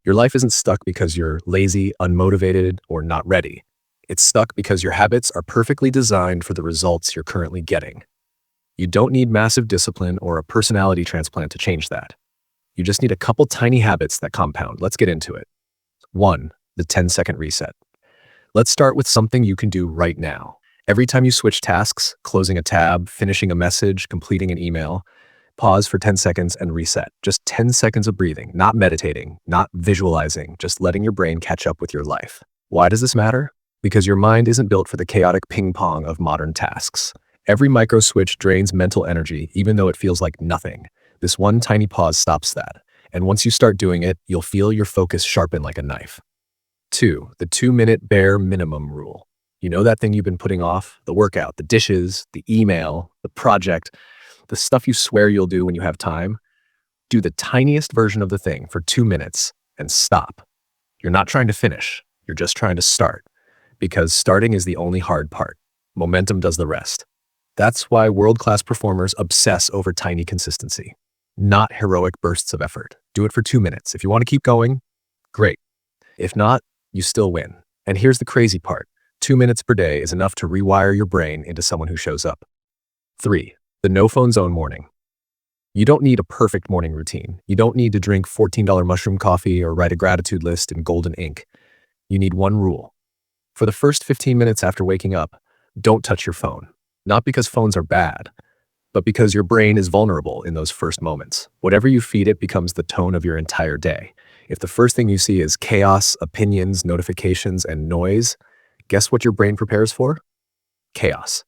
Your life isn't stuck because you're lazy, unmotivated, or not ready. It's stuck because your habits are perfectly designed for the results you're currently getting. You don't need massive discipline or a personality transplant to change that. You just need a couple tiny habits that compound. Let's get into it. 1. The 10-second reset. Let's start with something you can do right now. Every time you switch tasks, closing a tab, finishing a message, completing an email, pause for 10 seconds and reset. Just 10 seconds of breathing, not meditating, not visualizing, just letting your brain catch up with your life. Why does this matter? Because your mind isn't built for the chaotic ping pong of modern tasks. Every micro switch drains mental energy, even though it feels like nothing. This one tiny pause stops that. And once you start doing it, you'll feel your focus sharpen like a knife. 2. The 2-minute bare minimum rule. You know that thing you've been putting off? The workout, the dishes, the email, the project, the stuff you swear you'll do when you have time? Do the tiniest version of the thing for 2 minutes and stop. You're not trying to finish. You're just trying to start. Because starting is the only hard part. Momentum does the rest. That's why world-class performers obsess over tiny consistency, not heroic bursts of effort. Do it for 2 minutes. If you want to keep going, great. If not, you still win. And here's the crazy part. 2 minutes per day is enough to rewire your brain into someone who shows up. 3. The no-phone zone morning. You don't need a perfect morning routine. You don't need to drink $14 mushroom coffee or write a gratitude list in golden ink. You need one rule. For the first 15 minutes after waking up, don't touch your phone. Not because phones are bad, but because your brain is vulnerable in those first moments. Whatever you feed it becomes the tone of your entire day. If the first thing you see is chaos, opinions, notifications, and noise, guess what your brain prepares for? Chaos.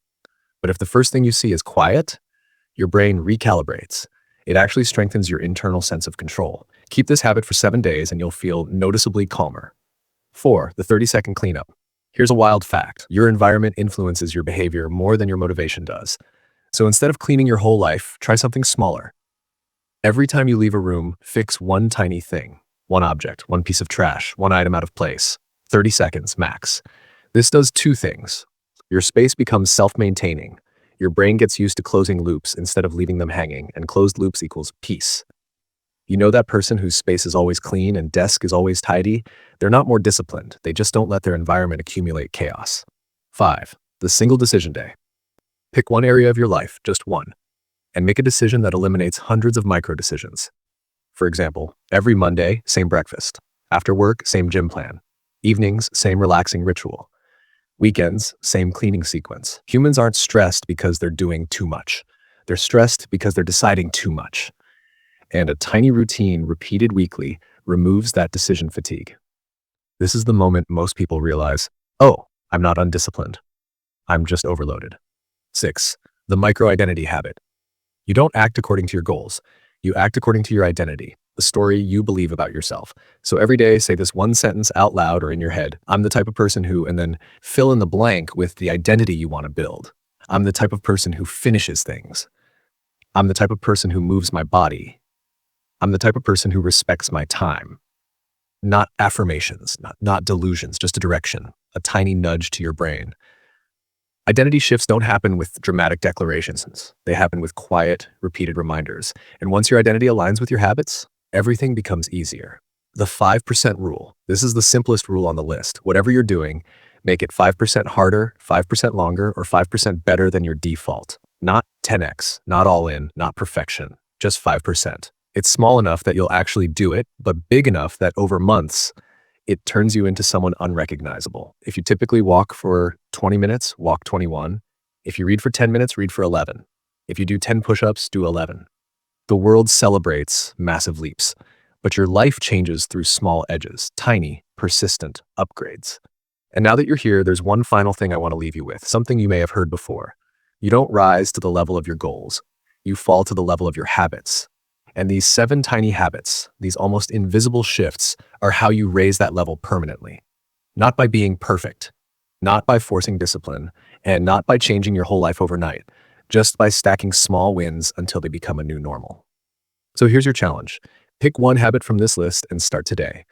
But if the first thing you see is quiet, your brain recalibrates. It actually strengthens your internal sense of control. Keep this habit for 7 days and you'll feel noticeably calmer. 4. The 30-second cleanup. Here's a wild fact. Your environment influences your behavior more than your motivation does. So instead of cleaning your whole life, try something smaller. Every time you leave a room, fix one tiny thing. One object, one piece of trash, one item out of place. 30 seconds, max. This does 2 things. Your space becomes self-maintaining. Your brain gets used to closing loops instead of leaving them hanging, and closed loops equals peace. You know that person whose space is always clean and desk is always tidy? They're not more disciplined. They just don't let their environment accumulate chaos. 5. The single decision day. Pick one area of your life, just one, and make a decision that eliminates hundreds of micro decisions. For example, every Monday, same breakfast. After work, same gym plan. Evenings, same relaxing ritual. Weekends, same cleaning sequence. Humans aren't stressed because they're doing too much. They're stressed because they're deciding too much. And a tiny routine repeated weekly removes that decision fatigue. This is the moment most people realize, oh, I'm not undisciplined. I'm just overloaded. 6. The micro-identity habit. You don't act according to your goals. You act according to your identity, the story you believe about yourself. So every day, say this one sentence out loud or in your head. I'm the type of person who, and then fill in the blank with the identity you want to build. I'm the type of person who finishes things. I'm the type of person who moves my body. I'm the type of person who respects my time. Not affirmations, not delusions, just a direction, a tiny nudge to your brain. Identity shifts don't happen with dramatic declarations. They happen with quiet, repeated reminders. And once your identity aligns with your habits, everything becomes easier. The 5% rule. This is the simplest rule on the list. Whatever you're doing, make it 5% harder, 5% longer, or 5% better than your default. Not 10x, not all in, not perfection, just 5%. It's small enough that you'll actually do it, but big enough that over months, it turns you into someone unrecognizable. If you typically walk for 20 minutes, walk 21. If you read for 10 minutes, read for 11. If you do 10 push-ups, do 11. The world celebrates massive leaps, but your life changes through small edges, tiny, persistent upgrades. And now that you're here, there's one final thing I want to leave you with, something you may have heard before. You don't rise to the level of your goals. You fall to the level of your habits. And these 7 tiny habits, these almost invisible shifts, are how you raise that level permanently. Not by being perfect, not by forcing discipline, and not by changing your whole life overnight, just by stacking small wins until they become a new normal. So here's your challenge. Pick one habit from this list and start today.